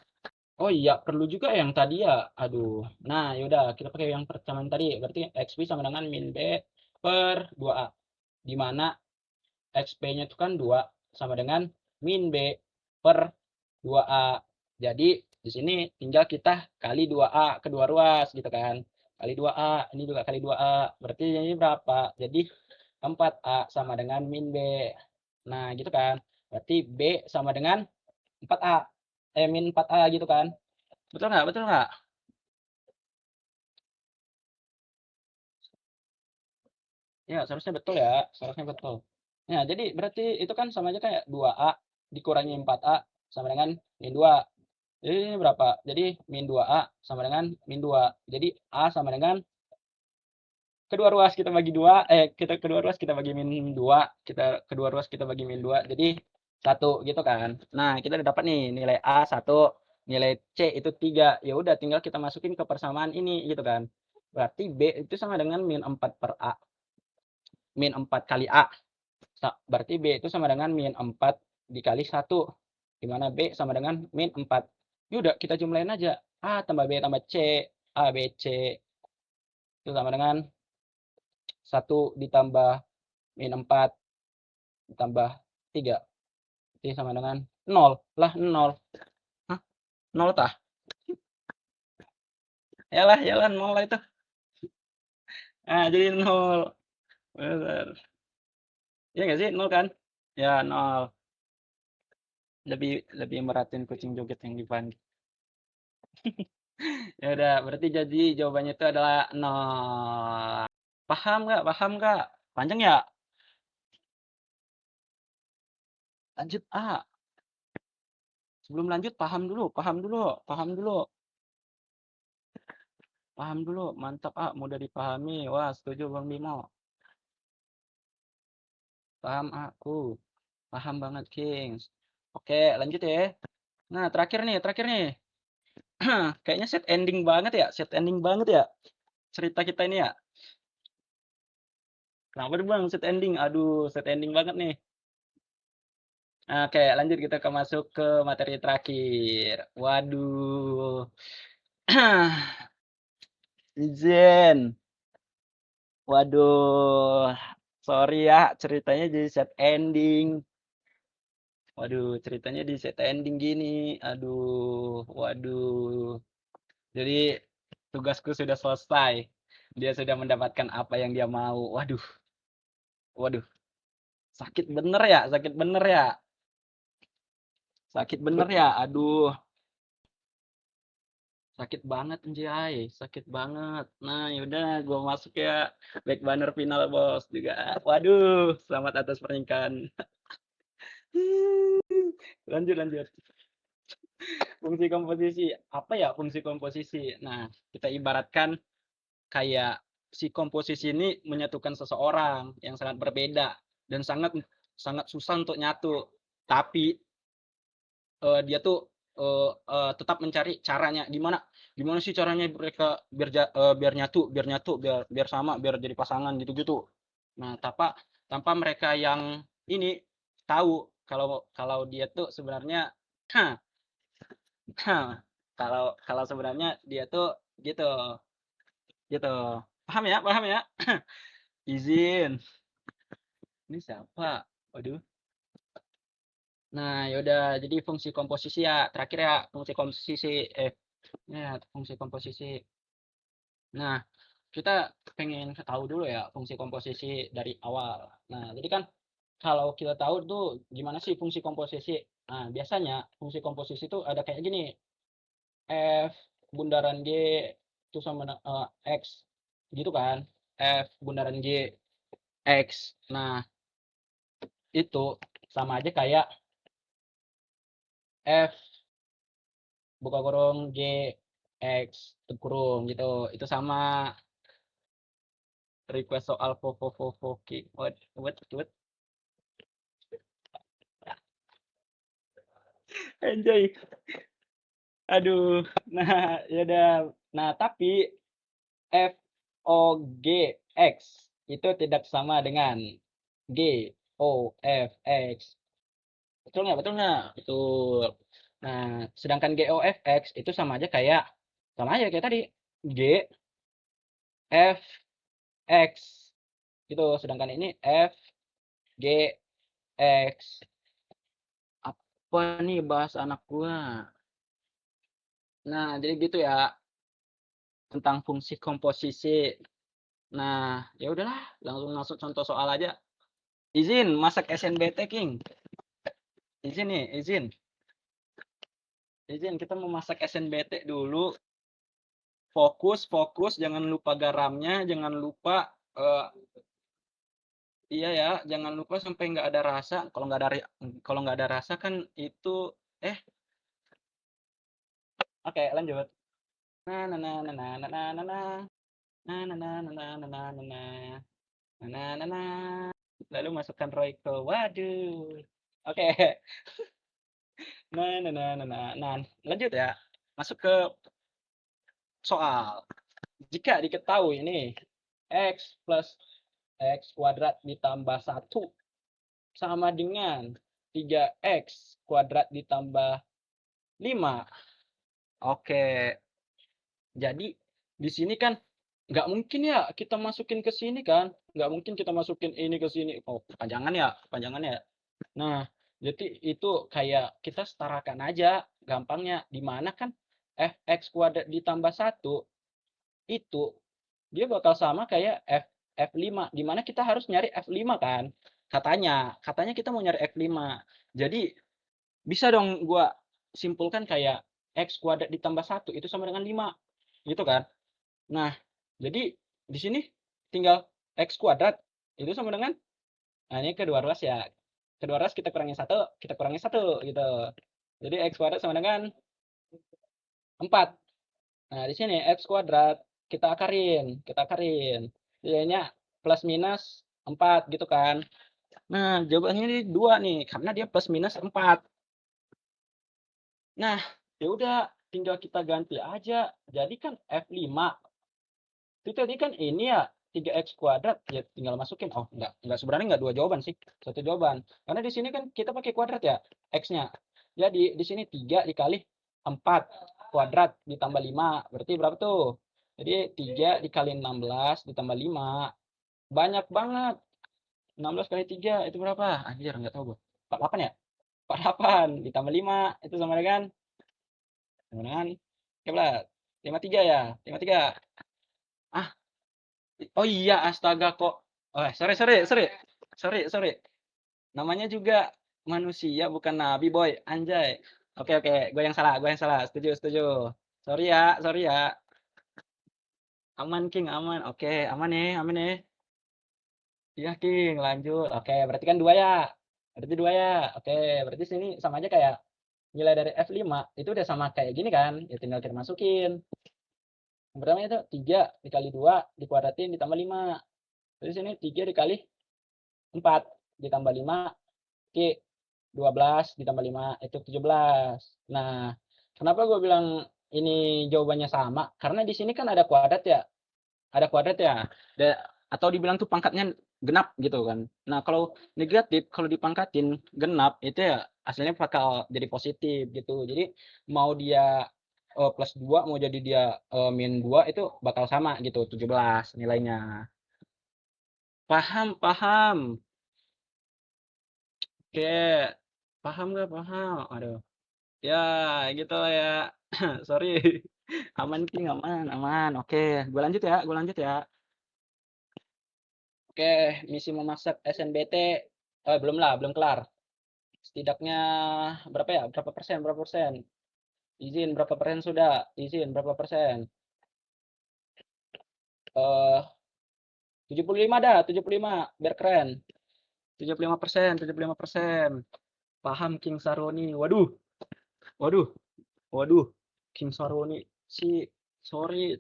oh iya perlu juga yang tadi ya. Aduh. Nah, yaudah kita pakai yang persamaan tadi. Berarti XB sama dengan min B per 2A. Di mana XP-nya itu kan 2 sama dengan min B per 2A. Jadi di sini tinggal kita kali 2A kedua ruas gitu kan. Kali 2A, ini juga kali 2A. Berarti ini berapa? Jadi 4A sama dengan min B. Nah, gitu kan. Berarti B sama dengan 4A. Min 4A gitu kan. Betul nggak? Betul nggak? Ya, seharusnya betul ya. Seharusnya betul. Nah, jadi berarti itu kan sama aja kayak 2A dikurangi 4A sama dengan min 2. Jadi ini berapa? Jadi min 2A sama dengan min 2. Jadi A sama dengan kedua ruas kita bagi 2, kita kedua ruas kita bagi min 2, kedua ruas kita bagi min 2, jadi 1 gitu kan. Nah, kita udah dapat nih nilai A 1, nilai C itu 3. Ya udah tinggal kita masukin ke persamaan ini gitu kan. Berarti B itu sama dengan min 4 per A. Min 4 kali A. Berarti B itu sama dengan min 4 dikali 1. Di mana B sama dengan min 4. Ya udah kita jumlahin aja. A tambah B tambah C, A B C itu sama dengan 1 ditambah min 4 ditambah 3 itu sama dengan 0 lah 0. Hah? 0 tah? Yalah, yalah 0 lah itu. Nah, jadi 0. Bener. Iya nggak sih? 0 kan? Ya 0. Lebih lebih meratin kucing joget yang dipanggil. Ya udah, berarti jadi jawabannya itu adalah 0. Paham nggak? Paham nggak? Panjang ya? Lanjut A. Sebelum lanjut paham dulu, paham dulu, paham dulu. Paham dulu, mantap A, mudah dipahami. Wah, setuju Bang Bimo. Paham aku. Paham banget, Kings. Oke, lanjut ya. Nah, terakhir nih. Kayaknya set ending banget ya, set ending banget ya. Cerita kita ini ya. Kenapa tuh Bang set ending? Aduh, set ending banget nih. Oke, lanjut kita masuk ke materi terakhir. Waduh. Izin. Waduh. Sorry ya, ceritanya jadi set ending. Waduh, ceritanya di set ending gini. Aduh, waduh. Jadi tugasku sudah selesai. Dia sudah mendapatkan apa yang dia mau. Waduh, waduh. Sakit bener ya, sakit bener ya. Sakit bener ya. Aduh, sakit banget anjay, sakit banget. Nah, yaudah gua masuk ya. Back banner final bos juga. Waduh, selamat atas pernikahan. Lanjut, lanjut. Fungsi komposisi. Apa ya fungsi komposisi? Nah, kita ibaratkan kayak si komposisi ini menyatukan seseorang yang sangat berbeda dan sangat sangat susah untuk nyatu. Tapi dia tuh tetap mencari caranya gimana gimana sih caranya mereka biar nyatu biar biar sama biar jadi pasangan gitu-gitu. Nah, tanpa mereka yang ini tahu kalau kalau dia tuh sebenarnya kalau kalau sebenarnya dia tuh gitu gitu. Paham ya? Paham ya? Izin. Ini siapa? Waduh. Nah, yaudah, jadi fungsi komposisi ya, terakhir ya, fungsi komposisi, ya, fungsi komposisi. Nah, kita pengen tahu dulu ya fungsi komposisi dari awal. Nah, jadi kan kalau kita tahu tuh gimana sih fungsi komposisi. Nah, biasanya fungsi komposisi itu ada kayak gini. F bundaran G itu sama X gitu kan. F bundaran G X. Nah, itu sama aja kayak F buka kurung G X tutup kurung gitu. Itu sama request soal what enjoy. Aduh. Nah, ya udah. Nah, tapi F O G X itu tidak sama dengan G O F X. Betul nggak? Betul nggak? Betul. Nah, sedangkan G O F X itu sama aja kayak tadi G F X gitu. Sedangkan ini F G X. Apa nih bahasa anak gua? Nah, jadi gitu ya tentang fungsi komposisi. Nah, ya udahlah, langsung masuk contoh soal aja. Izin masak SNBT, King. Izin nih, izin. Izin kita mau masak SNBT dulu. Fokus, fokus, jangan lupa garamnya, jangan lupa iya ya, jangan lupa sampai nggak ada rasa. Kalau nggak ada rasa kan itu eh oke, lanjut. Nah, nah, nah, nah, nah, nah, nah, nah, nah. Nah, nah, nah, nah, nah, nah, nah, nah, nah. Nah, nah, nah, nah. Lalu masukkan Royco. Waduh. Oke. Nah, nah, nah, nah, nah. Nah, lanjut ya. Masuk ke soal. Jika diketahui ini X plus X kuadrat ditambah 1 sama dengan 3X kuadrat ditambah 5. Oke, jadi di sini kan nggak mungkin ya kita masukin ke sini kan. Nggak mungkin kita masukin ini ke sini. Oh, kepanjangan ya, kepanjangan ya. Nah, jadi itu kayak kita setarakan aja gampangnya. Di mana kan fx kuadrat ditambah 1 itu dia bakal sama kayak F5, di mana kita harus nyari F5 kan. Katanya kita mau nyari F5. Jadi bisa dong gua simpulkan kayak X kuadrat ditambah 1 itu sama dengan 5. Gitu kan. Nah, jadi di sini tinggal X kuadrat itu sama dengan, nah ini kedua ruas ya. Kedua ruas kita kurangi 1 gitu. Jadi X kuadrat sama dengan 4. Nah, di sini X kuadrat kita akarin. Jadinya plus minus 4 gitu kan. Nah, jawabannya ini 2 nih, karena dia plus minus 4. Nah, ya udah tinggal kita ganti aja. Jadi kan F5 itu tadi kan ini ya 3x kuadrat ya tinggal masukin. Oh, enggak sebenarnya enggak 2 jawaban sih, 1 jawaban. Karena di sini kan kita pakai kuadrat ya x-nya. Jadi di sini 3 dikali 4 kuadrat ditambah 5 berarti berapa tuh? Jadi 3 dikali 16 ditambah 5. Banyak banget. 16 kali 3 itu berapa? Anjir enggak tahu gua. 48 ya? 48 ditambah 5 itu sama dengan coba 53 ya? 53. Ah, oh iya astaga kok. Oh, sorry sorry sorry. Sorry sorry. Namanya juga manusia bukan nabi, Boy. Anjay. Oke oke, gue yang salah. Setuju setuju. Sorry ya. Aman King, aman. Oke, aman nih. Iya King, lanjut. Oke, berarti kan 2 ya. Berarti 2 ya. Oke, berarti sini sama aja kayak nilai dari F5 itu udah sama kayak gini kan. Ya tinggal kita masukin. Yang pertama itu 3 dikali 2 dikuadratin ditambah 5. Terus sini 3 dikali 4 ditambah 5 Oke, 12 ditambah 5 itu 17. Nah, kenapa gue bilang ini jawabannya sama? Karena di sini kan ada kuadrat ya. Ada kuadrat ya. Atau dibilang tuh pangkatnya genap gitu kan. Nah, kalau negatif, kalau dipangkatin genap itu ya hasilnya bakal jadi positif gitu. Jadi mau dia plus 2 mau jadi dia min 2 itu bakal sama gitu, 17 nilainya. Paham, paham. Oke, Paham nggak? Paham. Aduh. Ya, gitu lah ya. Sorry. Aman, King, aman, aman. Oke, gue lanjut ya, gue lanjut ya. Oke, misi memasak SNBT. Belum lah, belum kelar. Setidaknya berapa ya? Berapa persen? Berapa persen? Izin berapa persen sudah? Izin berapa persen? 75 dah, 75 biar keren. 75%, 75%. Paham King Saroni. Waduh, waduh, waduh. King Saroni. Sorry,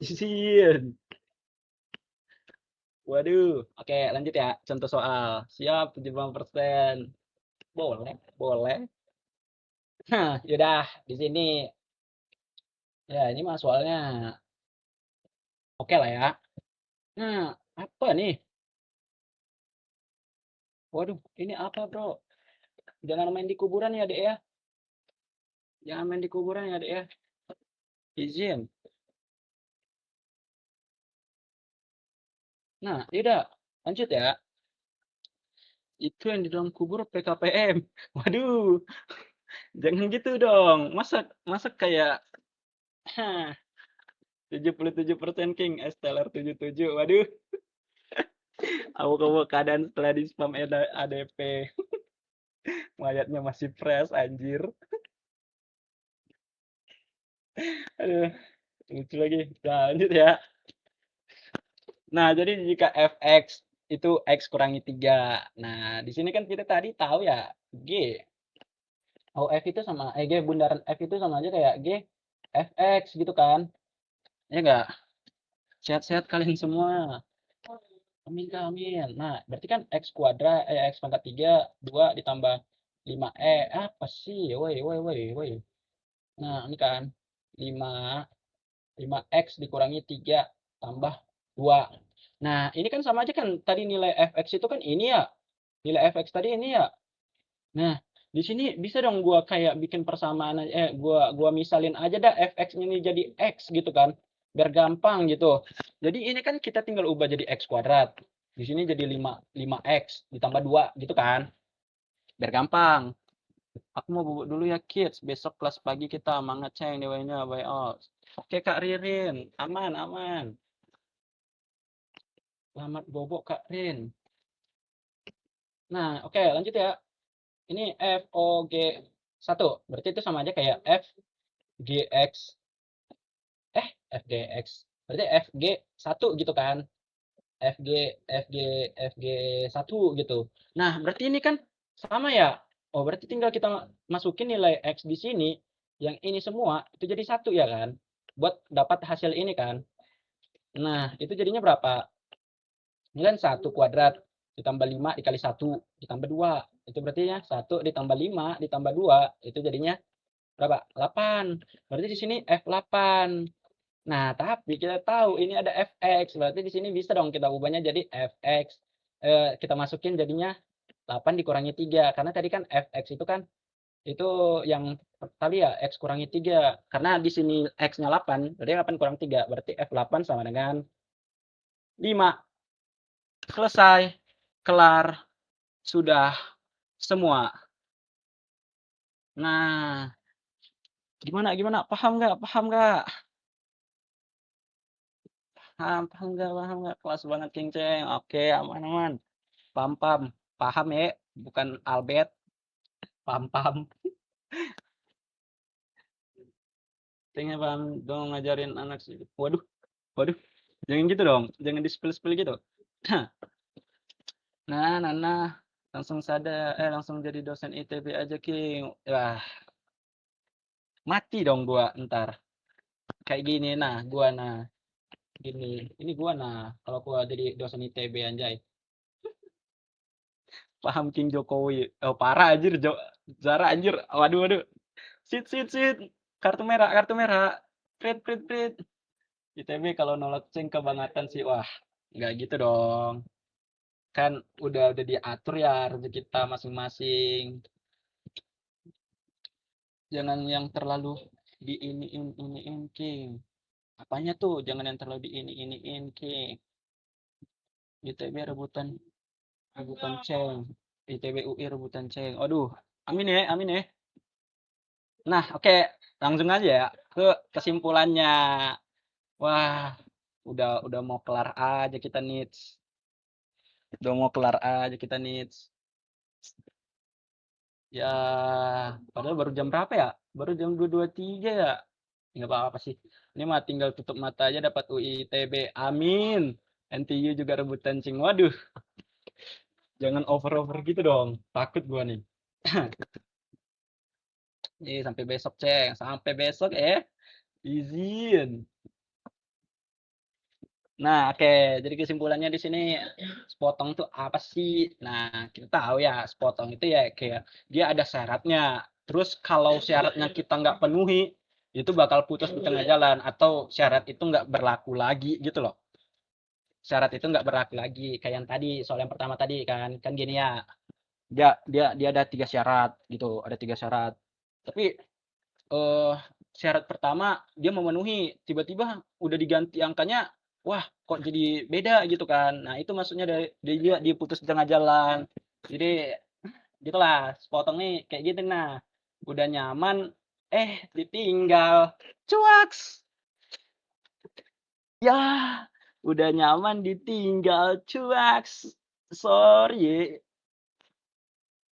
izin. Waduh. Oke, lanjut ya. Contoh soal. Siap, 75%. Boleh, boleh. Nah, yaudah. Di sini. Ya, ini mah soalnya oke lah ya. Nah, apa nih? Waduh, ini apa, bro? Jangan main di kuburan ya, Dek ya. Jangan main di kuburan ya, Dek ya. Izin. Nah, yaudah. Lanjut ya. Itu yang di dalam kubur PKPM. Waduh, jangan gitu dong. Masa kayak 77% King, Esteller 77. Waduh, aku keadaan setelah di spam ADP. Mayatnya masih fresh, anjir. Aduh, lucu lagi. Nah, lanjut ya. Nah, jadi jika fx itu x kurangi 3. Nah, di sini kan kita tadi tahu ya, G. Oh, F itu sama, G bundaran F itu sama aja kayak G fx gitu kan. Ya enggak? Sehat-sehat kalian semua. Amin, amin. Nah, berarti kan X kuadrat, X pangkat 3, 2 ditambah 5E. Apa sih? Woi, woi, woi, woi. Nah, ini kan 5, 5X dikurangi 3 tambah 2. Nah, ini kan sama aja kan tadi nilai fx itu kan ini ya. Nilai fx tadi ini ya. Nah, di sini bisa dong gua kayak bikin persamaan aja, gua misalin aja dah fx ini jadi x gitu kan. Biar gampang gitu. Jadi ini kan kita tinggal ubah jadi x kuadrat. Di sini jadi 5x ditambah 2 gitu kan. Biar gampang. Aku mau bubuk dulu ya kids. Besok kelas pagi kita semangat ceng dewanya by all. Oke Kak Ririn, aman aman. Selamat bobok Kak Rin. Nah, oke lanjut ya. Ini FOG 1. Berarti itu sama aja kayak FGX FGX. Berarti FG 1 gitu kan. FG FG FG 1 gitu. Nah, berarti ini kan sama ya. Oh, berarti tinggal kita masukin nilai X di sini. Yang ini semua itu jadi 1 ya kan. Buat dapat hasil ini kan. Nah, itu jadinya berapa? Ini kan 1 kuadrat ditambah 5 dikali 1 ditambah 2. Itu berarti ya 1 ditambah 5 ditambah 2 itu jadinya berapa? 8. Berarti di sini F8. Nah, tapi kita tahu ini ada fx, berarti di sini bisa dong kita ubahnya jadi fx. Kita masukin jadinya 8 dikurangi 3. Karena tadi kan fx itu kan itu yang tadi ya x kurangi 3. Karena di sini x-nya 8, berarti 8 kurang 3, berarti f8 sama dengan 5. Selesai, kelar, sudah semua. Nah, gimana gimana? Paham nggak? Paham nggak? Paham nggak? Paham nggak? Kelas banget King Ceng. Oke, aman aman. Paham paham. Paham ya, bukan Albert. Paham paham. Cengnya paham dong ngajarin anak sih. Waduh, waduh. Jangan gitu dong. Jangan di-spill-spill gitu. Nah. Langsung sadar, langsung jadi dosen ITB aja, King. Wah, mati dong gua ntar. Kayak gini, nah, gua nah. Gini, ini gua nah. Kalau gua jadi dosen ITB anjay. Paham King Jokowi. Oh, parah anjir, Zara anjir. Waduh. Sit. Kartu merah, kartu merah. Prit. ITB kalau nolak ceng kebangetan sih. Wah, nggak gitu dong. Kan udah diatur ya rezeki kita masing-masing. Jangan yang terlalu iniin King. Apanya tuh? Jangan yang terlalu iniin King. ITB rebutan rebutan Ceng. ITB UI rebutan Ceng. Aduh, amin ya, amin ya. Nah, oke, langsung aja ya ke kesimpulannya. Wah, udah mau kelar aja kita nih. Udah mau kelar aja kita nih. Ya, padahal baru jam berapa ya? Baru jam 2.23 ya. Nggak apa-apa sih. Ini mah tinggal tutup mata aja dapat UI ITB. Amin. NTU juga rebutan Ceng. Waduh, jangan over-over gitu dong. Takut gua nih. Sampai besok, Ceng. Sampai besok, izin. Nah, oke. Jadi kesimpulannya di sini sepotong itu apa sih? Nah, kita tahu ya, sepotong itu ya kayak dia ada syaratnya. Terus kalau syaratnya kita nggak penuhi, itu bakal putus di tengah jalan atau syarat itu nggak berlaku lagi gitu loh. Syarat itu nggak berlaku lagi. Kayak yang tadi, soal yang pertama tadi kan gini ya. Dia ada 3 syarat gitu, ada 3 syarat. Tapi eh syarat pertama dia memenuhi, tiba-tiba udah diganti angkanya, wah kok jadi beda gitu kan. Nah itu maksudnya dari dia putus di tengah jalan. Jadi gitulah, sepotong nih kayak gitu nah. Udah nyaman, ditinggal. Cuaks. Ya, udah nyaman ditinggal. Cuaks. Sorry.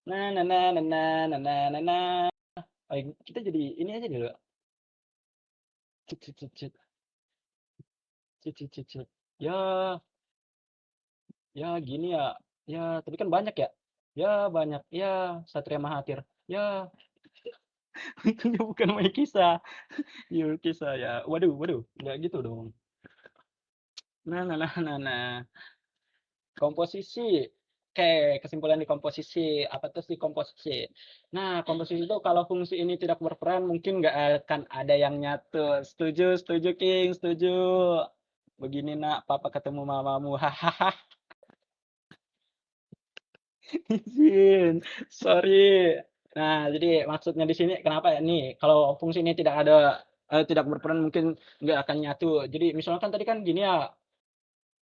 Nah, nah, nah, nah, nah, nah, nah, nah, nah. Oh, kita jadi ini aja dulu. Cut, cut, cut, cut. Cut, cut, cut, cut. Ya, ya gini ya. Ya, tapi kan banyak ya. Ya, banyak. Ya, Satria Mahathir. Ya, untungnya bukan Mai Kisah. Yul Kisah ya. Waduh, waduh. Nggak gitu dong. Nah, nah, nah, nah, nah. Komposisi. Oke, kesimpulan di komposisi. Apa tuh sih komposisi? Nah, komposisi itu kalau fungsi ini tidak berperan, mungkin nggak akan ada yang nyatu. Setuju, setuju, King. Setuju. Begini nak, papa ketemu mamamu. Hahaha. Izin, sorry. Nah, jadi maksudnya di sini kenapa ya nih, kalau fungsi ini tidak ada, tidak berperan mungkin nggak akan nyatu. Jadi misalkan tadi kan gini ya,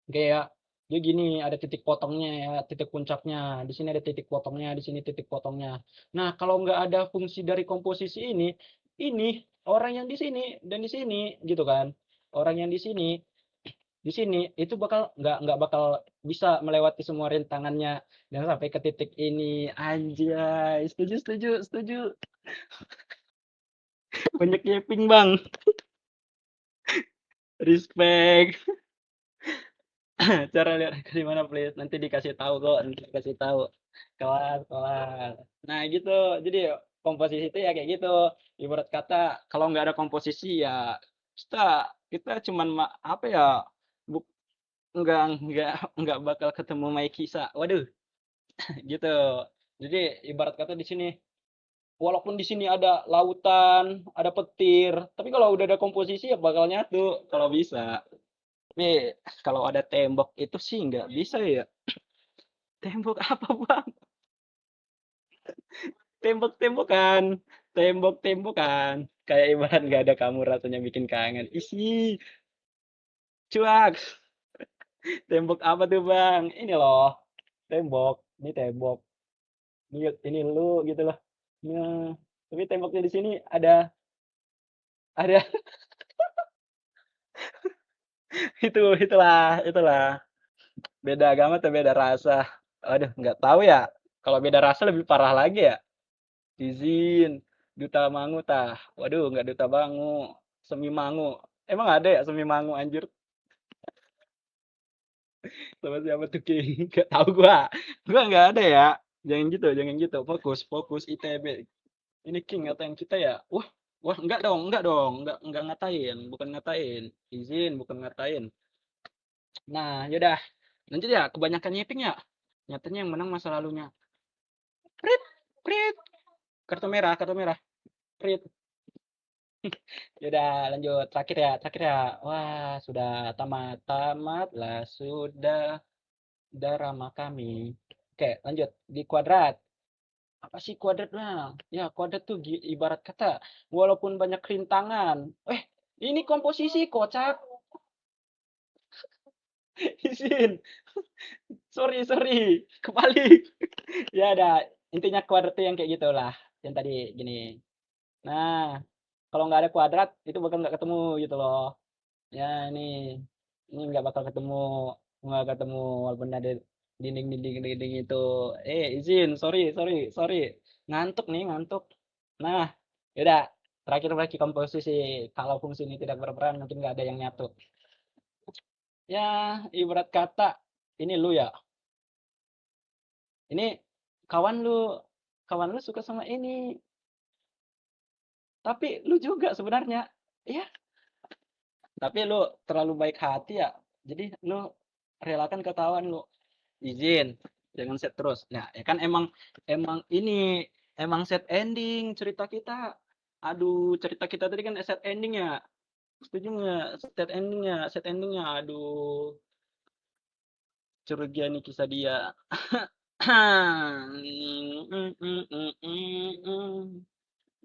kayak dia gini, ada titik potongnya ya, titik puncaknya. Di sini ada titik potongnya, di sini titik potongnya. Nah, kalau nggak ada fungsi dari komposisi ini orang yang di sini dan di sini gitu kan. Orang yang di sini itu nggak bakal bisa melewati semua rintangannya dan sampai ke titik ini. Anjay, setuju, setuju, setuju. Banyak yaping bang. Respect. Cara lihat dari mana please, nanti dikasih tahu kok, nanti dikasih tahu. Kelas, kelas. Nah gitu, jadi komposisi itu ya kayak gitu. Ibarat kata kalau nggak ada komposisi ya kita kita cuman apa ya, buk, nggak bakal ketemu Maikisa. Waduh, gitu. Jadi ibarat kata di sini, walaupun di sini ada lautan, ada petir, tapi kalau udah ada komposisi ya bakal nyatu kalau bisa. Tapi kalau ada tembok itu sih nggak bisa ya. Tembok apa bang? Tembok-tembokan, tembok-tembokan. Kayak ibarat nggak ada kamu rasanya bikin kangen. Isi, cuak. Tembok apa tuh bang? Ini loh, tembok. Ini tembok. Ini lu gitu loh. Nah, tapi temboknya di sini ada itulah. Beda agama atau beda rasa? Aduh, nggak tahu ya. Kalau beda rasa lebih parah lagi ya. Izin, duta mangu tah. Waduh, nggak duta bangu. Semi mangu. Emang ada ya semi mangu anjir? Sama siapa tuh King? Nggak tahu gua. Gua nggak ada ya. Jangan gitu, jangan gitu. Fokus, fokus ITB. Ini King ngatain kita ya. Wah, wah enggak dong. Enggak ngatain, bukan ngatain. Izin, bukan ngatain. Nah, yaudah. Lanjut ya, kebanyakan nyeping ya. Nyatanya yang menang masa lalunya. Prit, prit. Kartu merah, kartu merah. Prit. Ya udah lanjut terakhir ya, terakhir ya. Wah, sudah tamat, tamatlah sudah drama kami. Oke, lanjut di kuadrat. Apa sih kuadrat Bang? Ya, kuadrat tuh ibarat kata walaupun banyak rintangan. Ini komposisi kocak. Izin. Sorry, kebalik. Ya ada, intinya kuadrat tuh yang kayak gitulah, yang tadi gini. Nah, kalau nggak ada kuadrat itu bakal nggak ketemu gitu loh. Ya ini nggak bakal ketemu, nggak ketemu walaupun ada dinding itu. Izin, sorry. Ngantuk nih, ngantuk. Nah, yaudah. Terakhir lagi komposisi. Kalau fungsi ini tidak berperan, mungkin nggak ada yang nyatu. Ya, ibarat kata, ini lu ya. Ini kawan lu, kawan lu suka sama ini. Tapi lu juga sebenarnya. Iya, tapi lu terlalu baik hati ya. Jadi lu relakan ke kawan lu. Izin, jangan set terus. Nah, ya kan emang emang ini emang set ending cerita kita. Aduh, cerita kita tadi kan set ending ya. Setuju nggak? Set endingnya. Aduh, curiga nih kisah dia.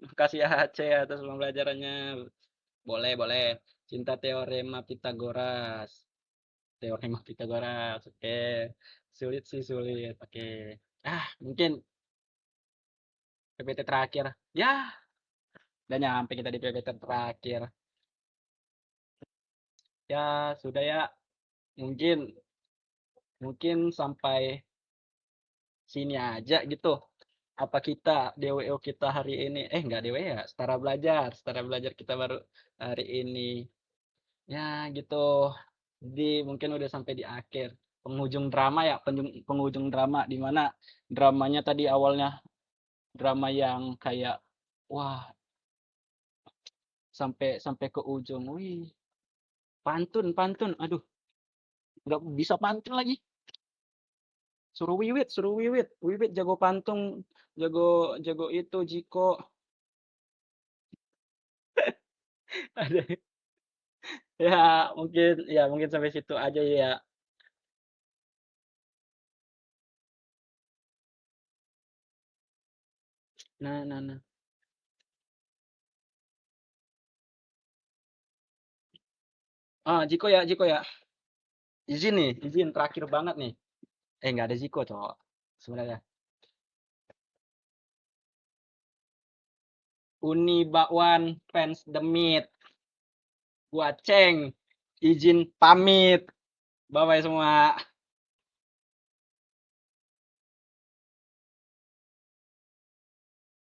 Makasih ya Aceh atas pembelajarannya. Boleh. Cinta teorema Pitagoras. Teorema Pitagoras. Oke. Sulit sih, sulit. Oke. Mungkin PPT terakhir. Ya, udah nyampe kita di PPT terakhir. Ya, sudah ya. Mungkin mungkin sampai sini aja gitu. Apa kita DWO kita hari ini? Enggak DWO ya, Setara belajar kita baru hari ini. Ya, gitu. Jadi mungkin udah sampai di akhir penghujung drama ya, penghujung drama di mana dramanya tadi awalnya drama yang kayak wah sampai sampai ke ujung. Wih, pantun. Aduh, nggak bisa pantun lagi. Suruh Wiwit. Wiwit jago pantun, jago jago itu Jiko. Ada. Ya mungkin sampai situ aja ya. Nah. Jiko ya. Izin terakhir banget nih. Nggak ada Jiko, cowok. Sebenarnya. Uni Bakwan fans demit. Gua Ceng. Izin pamit. Bye bye semua.